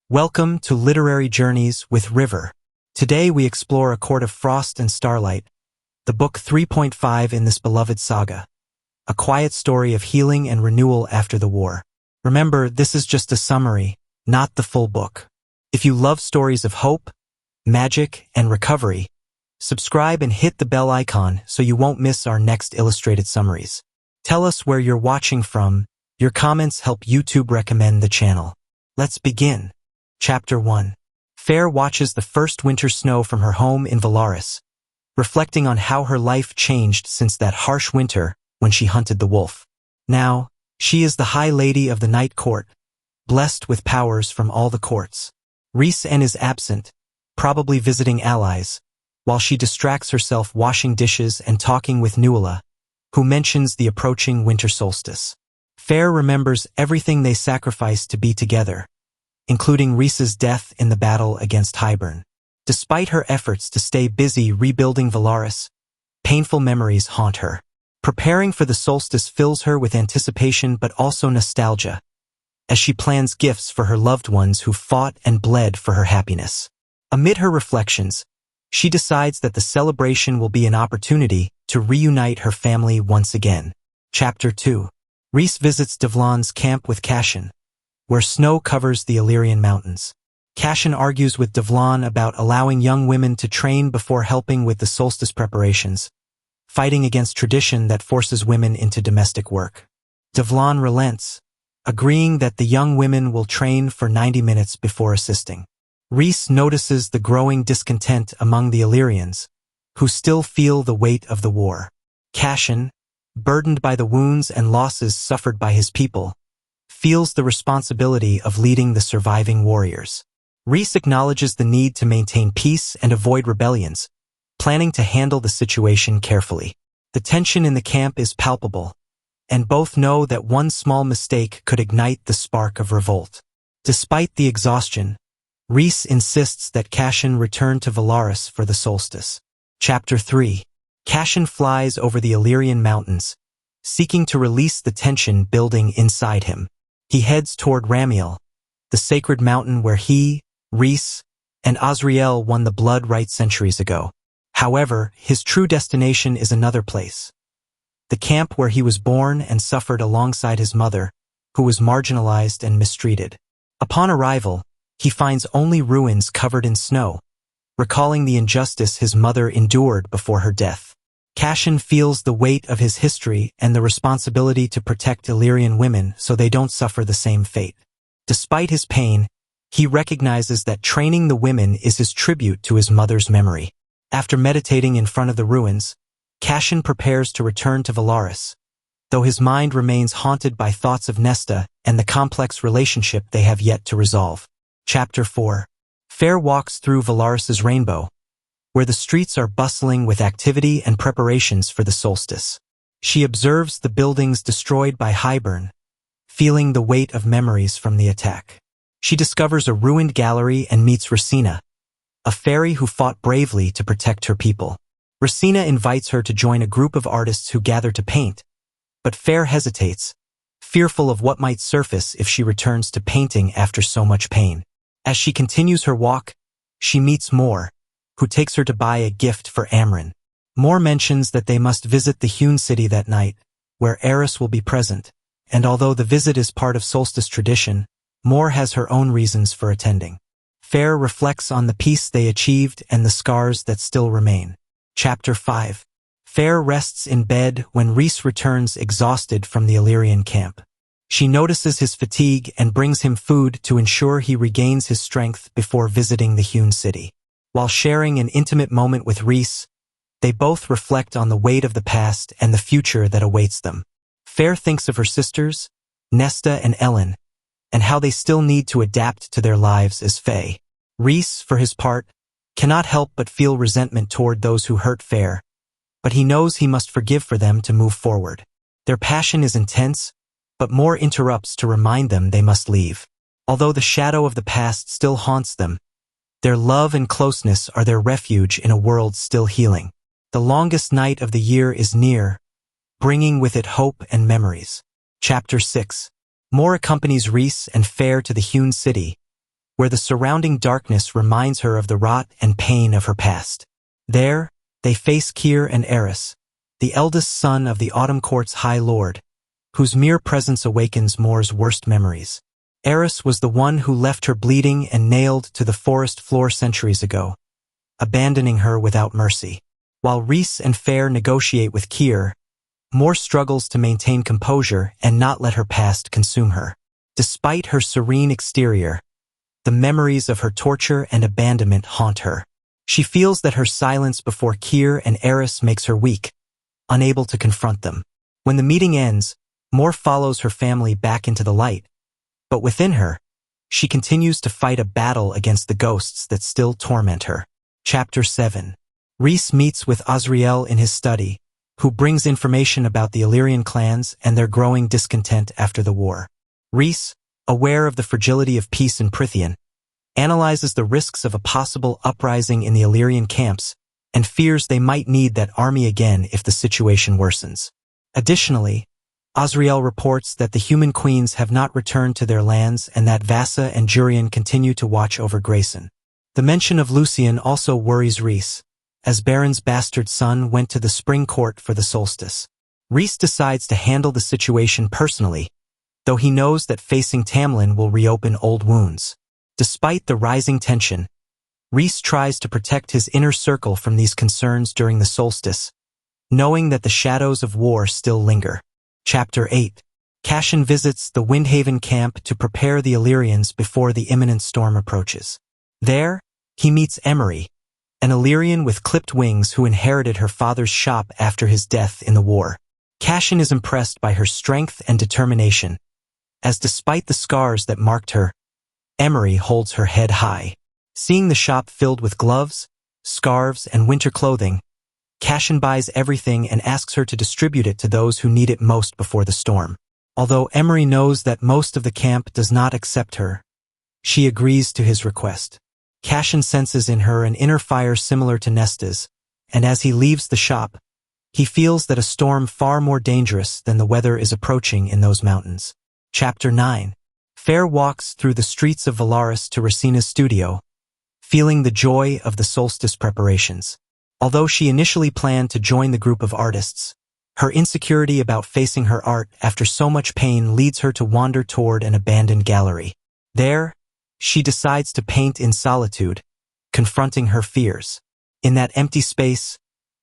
Welcome to Literary Journeys with River. Today we explore A Court of Frost and Starlight, the book 3.5 in this beloved saga. A quiet story of healing and renewal after the war. Remember, this is just a summary, not the full book. If you love stories of hope, magic, and recovery, subscribe and hit the bell icon so you won't miss our next illustrated summaries. Tell us where you're watching from. Your comments help YouTube recommend the channel. Let's begin. Chapter 1. Feyre watches the first winter snow from her home in Velaris, reflecting on how her life changed since that harsh winter when she hunted the wolf. Now, she is the High Lady of the Night Court, blessed with powers from all the courts. Rhysand is absent, probably visiting allies, while she distracts herself washing dishes and talking with Nuala, who mentions the approaching winter solstice. Feyre remembers everything they sacrificed to be together, including Rhys's death in the battle against Hybern. Despite her efforts to stay busy rebuilding Velaris, painful memories haunt her. Preparing for the solstice fills her with anticipation but also nostalgia, as she plans gifts for her loved ones who fought and bled for her happiness. Amid her reflections, she decides that the celebration will be an opportunity to reunite her family once again. Chapter 2. Rhys visits Devlan's camp with Cashen, where snow covers the Illyrian mountains. Cashen argues with Devlan about allowing young women to train before helping with the solstice preparations, fighting against tradition that forces women into domestic work. Devlan relents, agreeing that the young women will train for 90 minutes before assisting. Rhys notices the growing discontent among the Illyrians, who still feel the weight of the war. Cashen, burdened by the wounds and losses suffered by his people, feels the responsibility of leading the surviving warriors. Rhys acknowledges the need to maintain peace and avoid rebellions, planning to handle the situation carefully. The tension in the camp is palpable, and both know that one small mistake could ignite the spark of revolt. Despite the exhaustion, Rhys insists that Cashen return to Velaris for the solstice. Chapter 3. Cashen flies over the Illyrian mountains, seeking to release the tension building inside him. He heads toward Ramiel, the sacred mountain where he, Rhys, and Azriel won the blood right centuries ago. However, his true destination is another place. The camp where he was born and suffered alongside his mother, who was marginalized and mistreated. Upon arrival, he finds only ruins covered in snow, recalling the injustice his mother endured before her death. Cashen feels the weight of his history and the responsibility to protect Illyrian women so they don't suffer the same fate. Despite his pain, he recognizes that training the women is his tribute to his mother's memory. After meditating in front of the ruins, Cashen prepares to return to Velaris, though his mind remains haunted by thoughts of Nesta and the complex relationship they have yet to resolve. Chapter 4. Feyre walks through Velaris's rainbow, where the streets are bustling with activity and preparations for the solstice. She observes the buildings destroyed by Hybern, feeling the weight of memories from the attack. She discovers a ruined gallery and meets Rhysand, a fairy who fought bravely to protect her people. Rhysand invites her to join a group of artists who gather to paint, but Feyre hesitates, fearful of what might surface if she returns to painting after so much pain. As she continues her walk, she meets Mor, who takes her to buy a gift for Amren. Mor mentions that they must visit the hewn city that night, where Eris will be present, and although the visit is part of solstice tradition, Mor has her own reasons for attending. Feyre reflects on the peace they achieved and the scars that still remain. Chapter 5. Feyre rests in bed when Rhys returns exhausted from the Illyrian camp. She notices his fatigue and brings him food to ensure he regains his strength before visiting the hewn city. While sharing an intimate moment with Rhys, they both reflect on the weight of the past and the future that awaits them. Feyre thinks of her sisters, Nesta and Ellen, and how they still need to adapt to their lives as Fae. Rhys, for his part, cannot help but feel resentment toward those who hurt Feyre, but he knows he must forgive for them to move forward. Their passion is intense, but Mor interrupts to remind them they must leave. Although the shadow of the past still haunts them, their love and closeness are their refuge in a world still healing. The longest night of the year is near, bringing with it hope and memories. Chapter 6. Mor accompanies Rhys and Feyre to the hewn city, where the surrounding darkness reminds her of the rot and pain of her past. There, they face Kyr and Eris, the eldest son of the Autumn Court's High Lord, whose mere presence awakens Mor's worst memories. Eris was the one who left her bleeding and nailed to the forest floor centuries ago, abandoning her without mercy. While Rhys and Feyre negotiate with Kyr, Mor struggles to maintain composure and not let her past consume her. Despite her serene exterior, the memories of her torture and abandonment haunt her. She feels that her silence before Kyr and Eris makes her weak, unable to confront them. When the meeting ends, Mor follows her family back into the light, but within her, she continues to fight a battle against the ghosts that still torment her. Chapter 7. Rhys meets with Azriel in his study, who brings information about the Illyrian clans and their growing discontent after the war. Rhys, aware of the fragility of peace in Prythian, analyzes the risks of a possible uprising in the Illyrian camps and fears they might need that army again if the situation worsens. Additionally, Azriel reports that the human queens have not returned to their lands and that Vassa and Jurian continue to watch over Grayson. The mention of Lucian also worries Rhys, as Baron's bastard son went to the spring court for the solstice. Rhys decides to handle the situation personally, though he knows that facing Tamlin will reopen old wounds. Despite the rising tension, Rhys tries to protect his inner circle from these concerns during the solstice, knowing that the shadows of war still linger. Chapter 8. Cashin visits the Windhaven camp to prepare the Illyrians before the imminent storm approaches. There, he meets Emery, an Illyrian with clipped wings who inherited her father's shop after his death in the war. Cashin is impressed by her strength and determination, as despite the scars that marked her, Emery holds her head high. Seeing the shop filled with gloves, scarves, and winter clothing, Cashin buys everything and asks her to distribute it to those who need it most before the storm. Although Emery knows that most of the camp does not accept her, she agrees to his request. Cashin senses in her an inner fire similar to Nesta's, and as he leaves the shop, he feels that a storm far more dangerous than the weather is approaching in those mountains. Chapter 9. Feyre walks through the streets of Velaris to Racina's studio, feeling the joy of the solstice preparations. Although she initially planned to join the group of artists, her insecurity about facing her art after so much pain leads her to wander toward an abandoned gallery. There, she decides to paint in solitude, confronting her fears. In that empty space,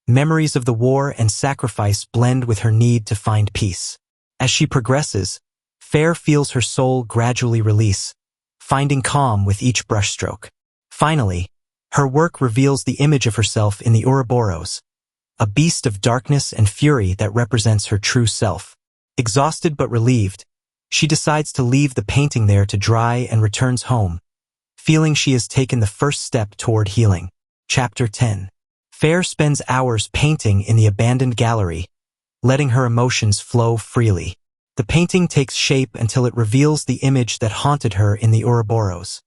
memories of the war and sacrifice blend with her need to find peace. As she progresses, Feyre feels her soul gradually release, finding calm with each brushstroke. Finally, her work reveals the image of herself in the Ouroboros, a beast of darkness and fury that represents her true self. Exhausted but relieved, she decides to leave the painting there to dry and returns home, feeling she has taken the first step toward healing. Chapter 10. Feyre spends hours painting in the abandoned gallery, letting her emotions flow freely. The painting takes shape until it reveals the image that haunted her in the Ouroboros,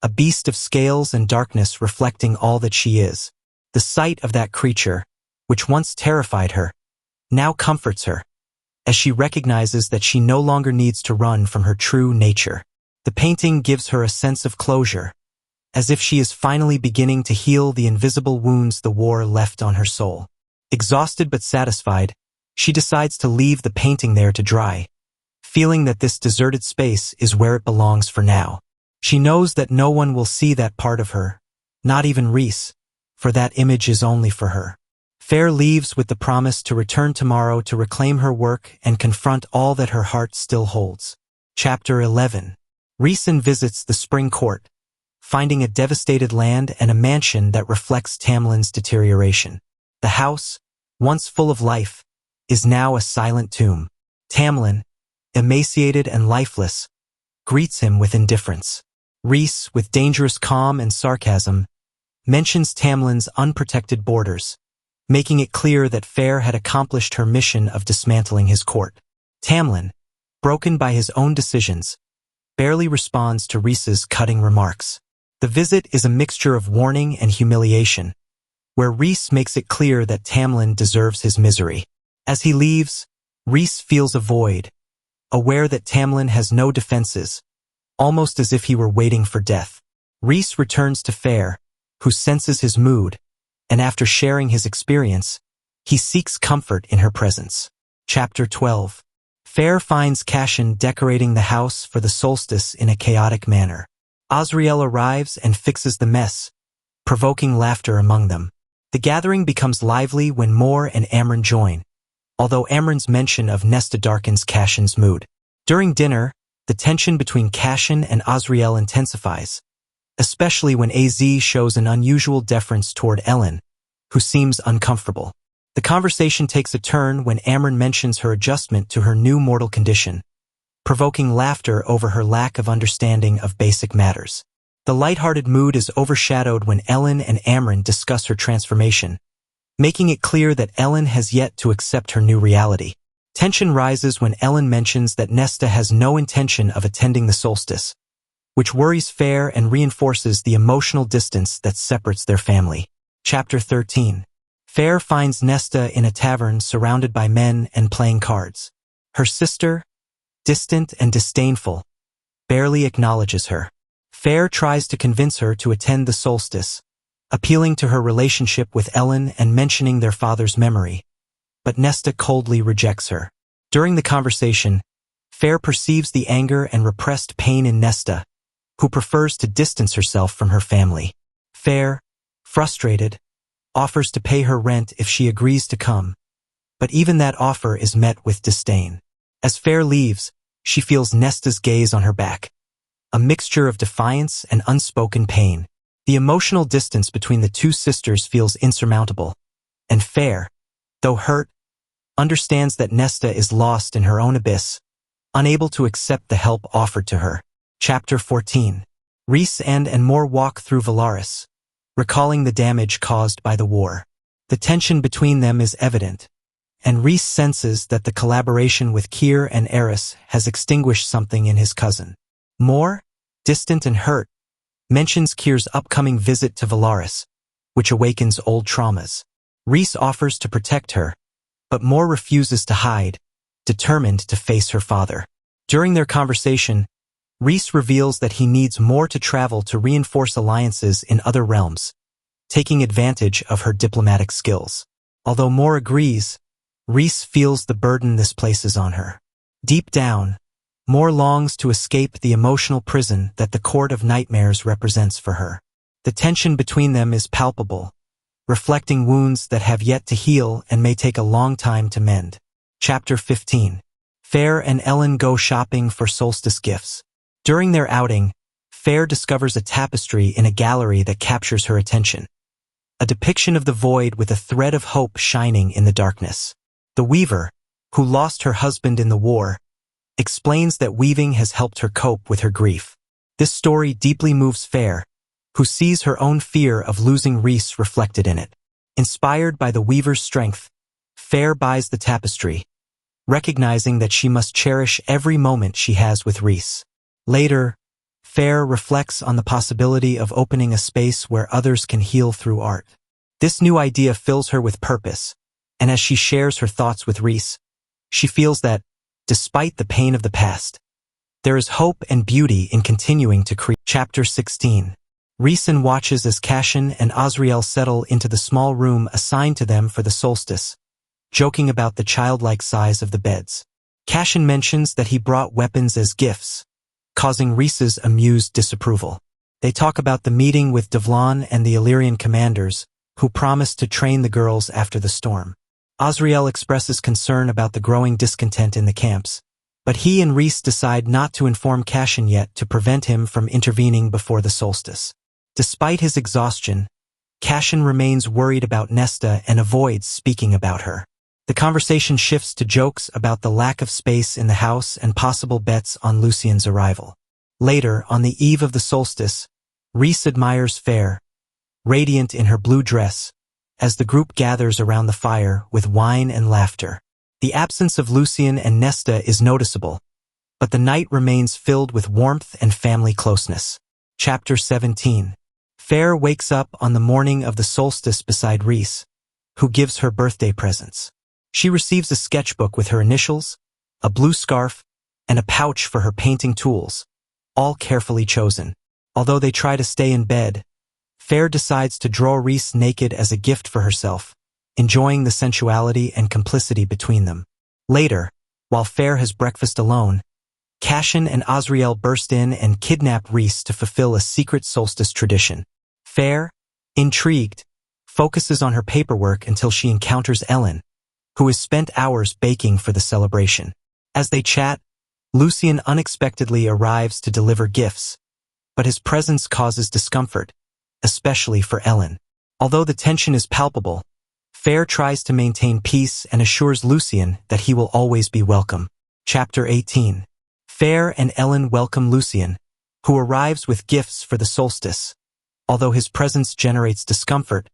a beast of scales and darkness reflecting all that she is. The sight of that creature, which once terrified her, now comforts her, as she recognizes that she no longer needs to run from her true nature. The painting gives her a sense of closure, as if she is finally beginning to heal the invisible wounds the war left on her soul. Exhausted but satisfied, she decides to leave the painting there to dry, feeling that this deserted space is where it belongs for now. She knows that no one will see that part of her, not even Rhys, for that image is only for her. Feyre leaves with the promise to return tomorrow to reclaim her work and confront all that her heart still holds. Chapter 11. Rhysand visits the Spring Court, finding a devastated land and a mansion that reflects Tamlin's deterioration. The house, once full of life, is now a silent tomb. Tamlin, emaciated and lifeless, greets him with indifference. Rhys, with dangerous calm and sarcasm, mentions Tamlin's unprotected borders, making it clear that Feyre had accomplished her mission of dismantling his court. Tamlin, broken by his own decisions, barely responds to Rhys's cutting remarks. The visit is a mixture of warning and humiliation, where Rhys makes it clear that Tamlin deserves his misery. As he leaves, Rhys feels a void, aware that Tamlin has no defenses, almost as if he were waiting for death. Rhys returns to Feyre, who senses his mood, and after sharing his experience, he seeks comfort in her presence. Chapter 12. Feyre finds Cashin decorating the house for the solstice in a chaotic manner. Azriel arrives and fixes the mess, provoking laughter among them. The gathering becomes lively when Mor and Amren join, although Amren's mention of Nesta darkens Cashin's mood. During dinner, the tension between Cashin and Azriel intensifies, especially when Az shows an unusual deference toward Ellen, who seems uncomfortable. The conversation takes a turn when Amren mentions her adjustment to her new mortal condition, provoking laughter over her lack of understanding of basic matters. The lighthearted mood is overshadowed when Ellen and Amren discuss her transformation, making it clear that Ellen has yet to accept her new reality. Tension rises when Ellen mentions that Nesta has no intention of attending the solstice, which worries Feyre and reinforces the emotional distance that separates their family. Chapter 13. Feyre finds Nesta in a tavern surrounded by men and playing cards. Her sister, distant and disdainful, barely acknowledges her. Feyre tries to convince her to attend the solstice, appealing to her relationship with Ellen and mentioning their father's memory, but Nesta coldly rejects her. During the conversation, Feyre perceives the anger and repressed pain in Nesta, who prefers to distance herself from her family. Feyre, frustrated, offers to pay her rent if she agrees to come, but even that offer is met with disdain. As Feyre leaves, she feels Nesta's gaze on her back, a mixture of defiance and unspoken pain. The emotional distance between the two sisters feels insurmountable, and Feyre, though hurt, understands that Nesta is lost in her own abyss, unable to accept the help offered to her. Chapter 14. Rhysand and Mor walk through Velaris, recalling the damage caused by the war. The tension between them is evident, and Rhys senses that the collaboration with Keir and Eris has extinguished something in his cousin. Mor, distant and hurt, mentions Keir's upcoming visit to Velaris, which awakens old traumas. Rhys offers to protect her, but Mor refuses to hide, determined to face her father. During their conversation, Rhys reveals that he needs Mor to travel to reinforce alliances in other realms, taking advantage of her diplomatic skills. Although Mor agrees, Rhys feels the burden this places on her. Deep down, Mor longs to escape the emotional prison that the Court of Nightmares represents for her. The tension between them is palpable, reflecting wounds that have yet to heal and may take a long time to mend. Chapter 15. Feyre and Ellen go shopping for solstice gifts. During their outing, Feyre discovers a tapestry in a gallery that captures her attention, a depiction of the void with a thread of hope shining in the darkness. The weaver, who lost her husband in the war, explains that weaving has helped her cope with her grief. This story deeply moves Feyre, who sees her own fear of losing Rhys reflected in it. Inspired by the weaver's strength, Feyre buys the tapestry, recognizing that she must cherish every moment she has with Rhys. Later, Feyre reflects on the possibility of opening a space where others can heal through art. This new idea fills her with purpose, and as she shares her thoughts with Rhys, she feels that, despite the pain of the past, there is hope and beauty in continuing to create. Chapter 16. Rhysand watches as Cashin and Azriel settle into the small room assigned to them for the solstice, joking about the childlike size of the beds. Cashin mentions that he brought weapons as gifts, causing Rhys's amused disapproval. They talk about the meeting with Devlon and the Illyrian commanders, who promised to train the girls after the storm. Azriel expresses concern about the growing discontent in the camps, but he and Rhys decide not to inform Cashin yet to prevent him from intervening before the solstice. Despite his exhaustion, Cashin remains worried about Nesta and avoids speaking about her. The conversation shifts to jokes about the lack of space in the house and possible bets on Lucien's arrival. Later, on the eve of the solstice, Rhys admires Feyre, radiant in her blue dress, as the group gathers around the fire with wine and laughter. The absence of Lucien and Nesta is noticeable, but the night remains filled with warmth and family closeness. Chapter 17. Feyre wakes up on the morning of the solstice beside Rhys, who gives her birthday presents. She receives a sketchbook with her initials, a blue scarf, and a pouch for her painting tools, all carefully chosen. Although they try to stay in bed, Feyre decides to draw Rhys naked as a gift for herself, enjoying the sensuality and complicity between them. Later, while Feyre has breakfast alone, Cassian and Azriel burst in and kidnap Rhys to fulfill a secret solstice tradition. Feyre, intrigued, focuses on her paperwork until she encounters Ellen, who has spent hours baking for the celebration. As they chat, Lucien unexpectedly arrives to deliver gifts, but his presence causes discomfort, especially for Ellen. Although the tension is palpable, Feyre tries to maintain peace and assures Lucien that he will always be welcome. Chapter 18. Feyre and Ellen welcome Lucien, who arrives with gifts for the solstice, although his presence generates discomfort,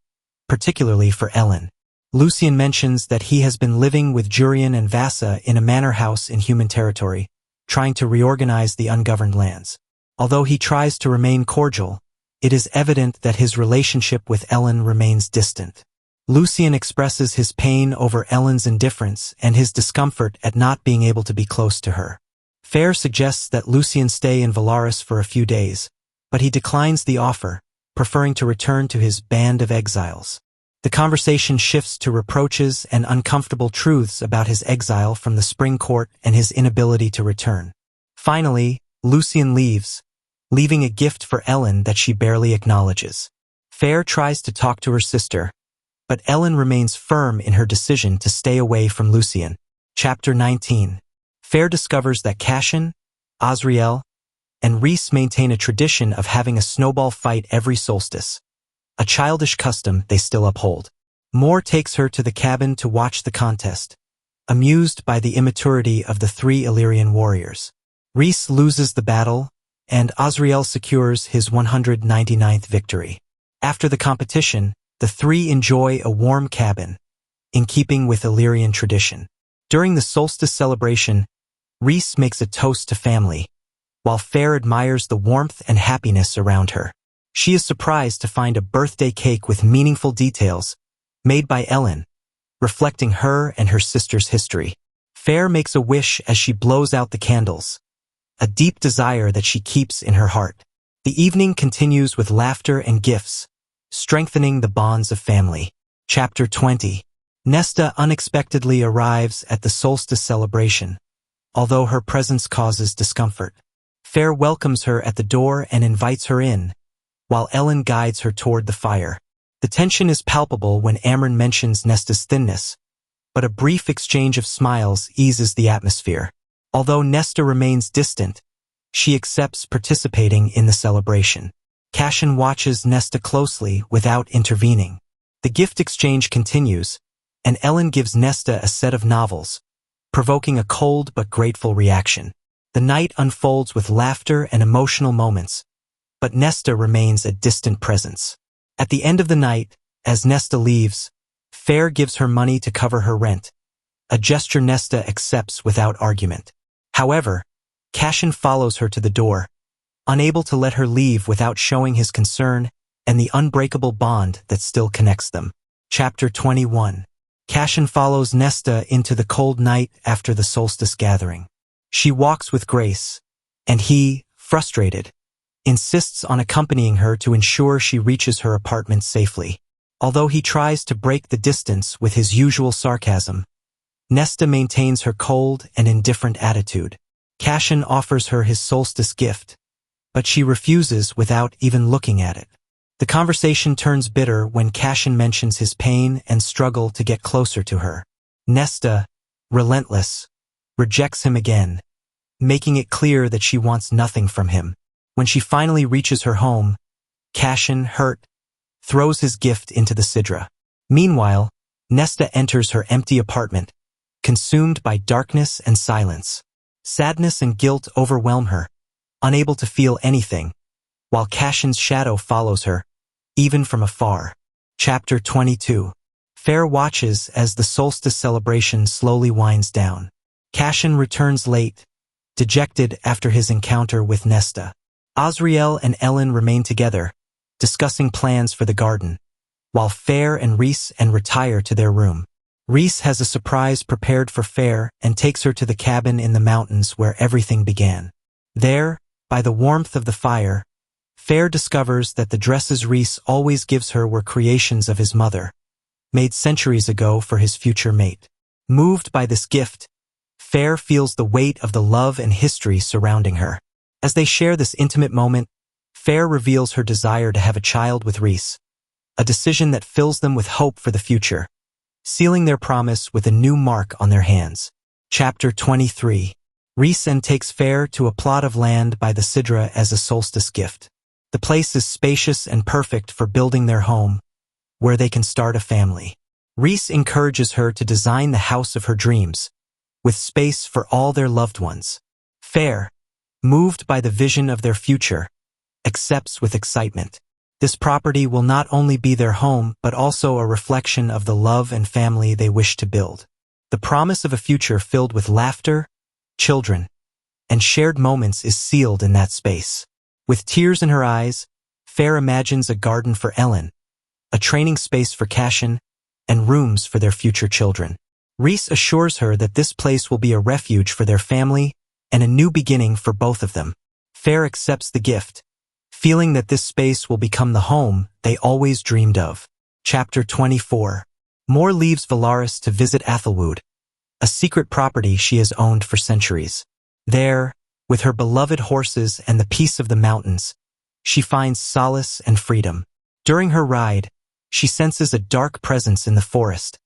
particularly for Ellen. Lucien mentions that he has been living with Jurian and Vassa in a manor house in human territory, trying to reorganize the ungoverned lands. Although he tries to remain cordial, it is evident that his relationship with Ellen remains distant. Lucien expresses his pain over Ellen's indifference and his discomfort at not being able to be close to her. Feyre suggests that Lucien stay in Velaris for a few days, but he declines the offer, preferring to return to his band of exiles. The conversation shifts to reproaches and uncomfortable truths about his exile from the Spring Court and his inability to return. Finally, Lucien leaves, leaving a gift for Ellen that she barely acknowledges. Feyre tries to talk to her sister, but Ellen remains firm in her decision to stay away from Lucien. Chapter 19. Feyre discovers that Cassian, Azriel, and Rhys maintain a tradition of having a snowball fight every solstice, a childish custom they still uphold. Moore takes her to the cabin to watch the contest, amused by the immaturity of the three Illyrian warriors. Rhys loses the battle, and Azriel secures his 199th victory. After the competition, the three enjoy a warm cabin, in keeping with Illyrian tradition. During the solstice celebration, Rhys makes a toast to family, while Feyre admires the warmth and happiness around her. She is surprised to find a birthday cake with meaningful details, made by Ellen, reflecting her and her sister's history. Feyre makes a wish as she blows out the candles, a deep desire that she keeps in her heart. The evening continues with laughter and gifts, strengthening the bonds of family. Chapter 20. Nesta unexpectedly arrives at the solstice celebration, although her presence causes discomfort. Feyre welcomes her at the door and invites her in, while Ellen guides her toward the fire. The tension is palpable when Amren mentions Nesta's thinness, but a brief exchange of smiles eases the atmosphere. Although Nesta remains distant, she accepts participating in the celebration. Cassian watches Nesta closely without intervening. The gift exchange continues, and Ellen gives Nesta a set of novels, provoking a cold but grateful reaction. The night unfolds with laughter and emotional moments, but Nesta remains a distant presence. At the end of the night, as Nesta leaves, Feyre gives her money to cover her rent, a gesture Nesta accepts without argument. However, Cassian follows her to the door, unable to let her leave without showing his concern and the unbreakable bond that still connects them. Chapter 21. Cassian follows Nesta into the cold night after the solstice gathering. She walks with grace, and he, frustrated, insists on accompanying her to ensure she reaches her apartment safely. Although he tries to break the distance with his usual sarcasm, Nesta maintains her cold and indifferent attitude. Cassian offers her his solstice gift, but she refuses without even looking at it. The conversation turns bitter when Cassian mentions his pain and struggle to get closer to her. Nesta, relentless, rejects him again, making it clear that she wants nothing from him. When she finally reaches her home, Cassian, hurt, throws his gift into the Sidra. Meanwhile, Nesta enters her empty apartment, consumed by darkness and silence. Sadness and guilt overwhelm her, unable to feel anything, while Cassian's shadow follows her, even from afar. Chapter 22. Feyre watches as the solstice celebration slowly winds down. Cassian returns late, dejected after his encounter with Nesta. Azriel and Ellen remain together, discussing plans for the garden, while Feyre and Rhys retire to their room. Rhys has a surprise prepared for Feyre and takes her to the cabin in the mountains where everything began. There, by the warmth of the fire, Feyre discovers that the dresses Rhys always gives her were creations of his mother, made centuries ago for his future mate. Moved by this gift, Feyre feels the weight of the love and history surrounding her. As they share this intimate moment, Feyre reveals her desire to have a child with Rhys, a decision that fills them with hope for the future, sealing their promise with a new mark on their hands. Chapter 23. Rhysand takes Feyre to a plot of land by the Sidra as a solstice gift. The place is spacious and perfect for building their home, where they can start a family. Rhys encourages her to design the house of her dreams, with space for all their loved ones. Feyre, moved by the vision of their future, accepts with excitement. This property will not only be their home but also a reflection of the love and family they wish to build. The promise of a future filled with laughter, children, and shared moments is sealed in that space. With tears in her eyes, Feyre imagines a garden for Ellen, a training space for Cashin, and rooms for their future children. Rhys assures her that this place will be a refuge for their family and a new beginning for both of them. Feyre accepts the gift, feeling that this space will become the home they always dreamed of. Chapter 24. Mor leaves Velaris to visit Athelwood, a secret property she has owned for centuries. There, with her beloved horses and the peace of the mountains, she finds solace and freedom. During her ride, she senses a dark presence in the forest,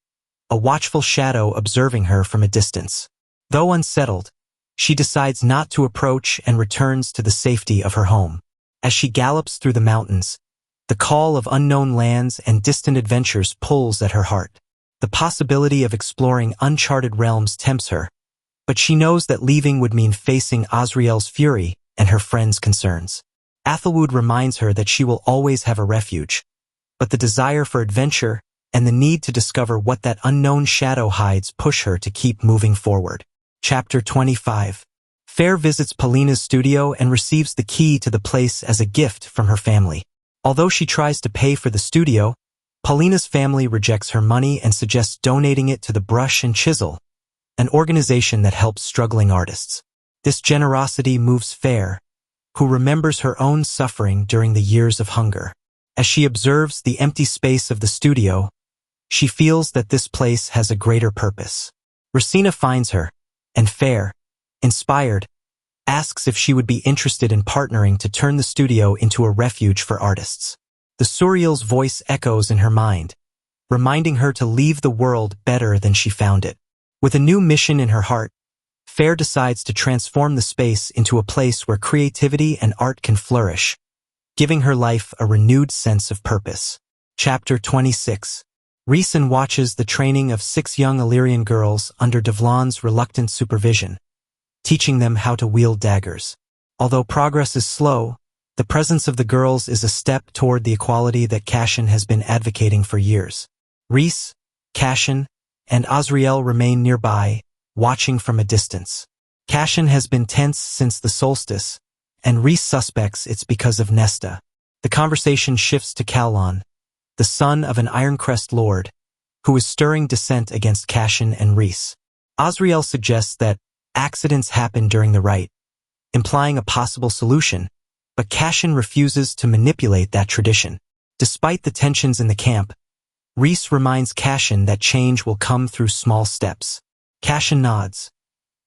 a watchful shadow observing her from a distance. Though unsettled, she decides not to approach and returns to the safety of her home. As she gallops through the mountains, the call of unknown lands and distant adventures pulls at her heart. The possibility of exploring uncharted realms tempts her, but she knows that leaving would mean facing Azriel's fury and her friends' concerns. Athelwood reminds her that she will always have a refuge, but the desire for adventure and the need to discover what that unknown shadow hides push her to keep moving forward. Chapter 25. Feyre visits Paulina's studio and receives the key to the place as a gift from her family. Although she tries to pay for the studio, Paulina's family rejects her money and suggests donating it to the Brush and Chisel, an organization that helps struggling artists. This generosity moves Feyre, who remembers her own suffering during the years of hunger. As she observes the empty space of the studio, she feels that this place has a greater purpose. Rhysand finds her, and Feyre, inspired, asks if she would be interested in partnering to turn the studio into a refuge for artists. The Suriel's voice echoes in her mind, reminding her to leave the world better than she found it. With a new mission in her heart, Feyre decides to transform the space into a place where creativity and art can flourish, giving her life a renewed sense of purpose. Chapter 26. Rhysand watches the training of 6 young Illyrian girls under Devlan's reluctant supervision, teaching them how to wield daggers. Although progress is slow, the presence of the girls is a step toward the equality that Cashin has been advocating for years. Rhys, Cashin, and Azriel remain nearby, watching from a distance. Cashin has been tense since the solstice, and Rhys suspects it's because of Nesta. The conversation shifts to Calon, the son of an Ironcrest lord, who is stirring dissent against Cashin and Rhys. Azriel suggests that accidents happen during the rite, implying a possible solution, but Cashin refuses to manipulate that tradition. Despite the tensions in the camp, Rhys reminds Cashin that change will come through small steps. Cashin nods,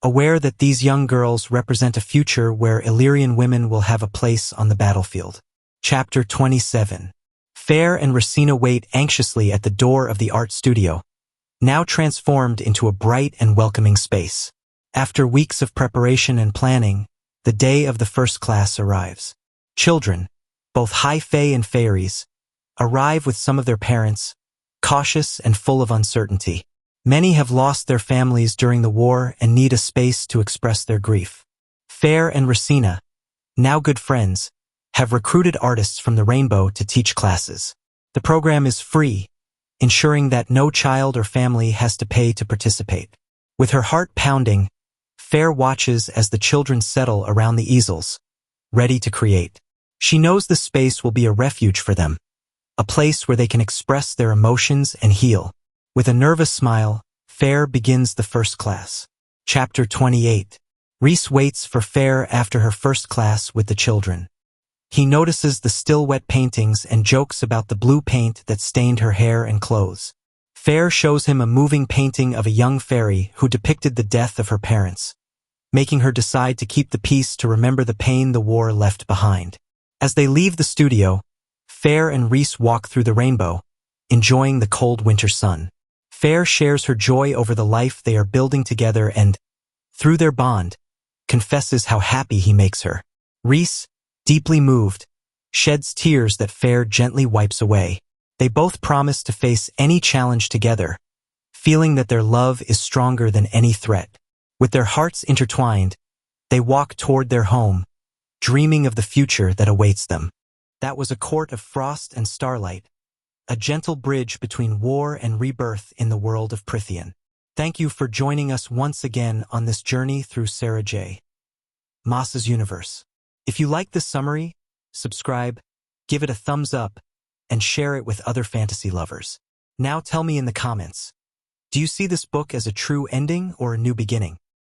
aware that these young girls represent a future where Illyrian women will have a place on the battlefield. Chapter 27. Feyre and Rhysand wait anxiously at the door of the art studio, now transformed into a bright and welcoming space. After weeks of preparation and planning, the day of the first class arrives. Children, both High Fae and Fairies, arrive with some of their parents, cautious and full of uncertainty. Many have lost their families during the war and need a space to express their grief. Feyre and Rhysand, now good friends, have recruited artists from the Rainbow to teach classes. The program is free, ensuring that no child or family has to pay to participate. With her heart pounding, Feyre watches as the children settle around the easels, ready to create. She knows the space will be a refuge for them, a place where they can express their emotions and heal. With a nervous smile, Feyre begins the first class. Chapter 28. Rhys waits for Feyre after her first class with the children. He notices the still wet paintings and jokes about the blue paint that stained her hair and clothes. Feyre shows him a moving painting of a young fairy who depicted the death of her parents, making her decide to keep the piece to remember the pain the war left behind. As they leave the studio, Feyre and Rhys walk through the rainbow, enjoying the cold winter sun. Feyre shares her joy over the life they are building together and, through their bond, confesses how happy he makes her. Rhys, deeply moved, sheds tears that Feyre gently wipes away. They both promise to face any challenge together, feeling that their love is stronger than any threat. With their hearts intertwined, they walk toward their home, dreaming of the future that awaits them. That was A Court of Frost and Starlight, a gentle bridge between war and rebirth in the world of Prythian. Thank you for joining us once again on this journey through Sarah J. Maas's universe. If you like this summary, subscribe, give it a thumbs up, and share it with other fantasy lovers. Now tell me in the comments, do you see this book as a true ending or a new beginning?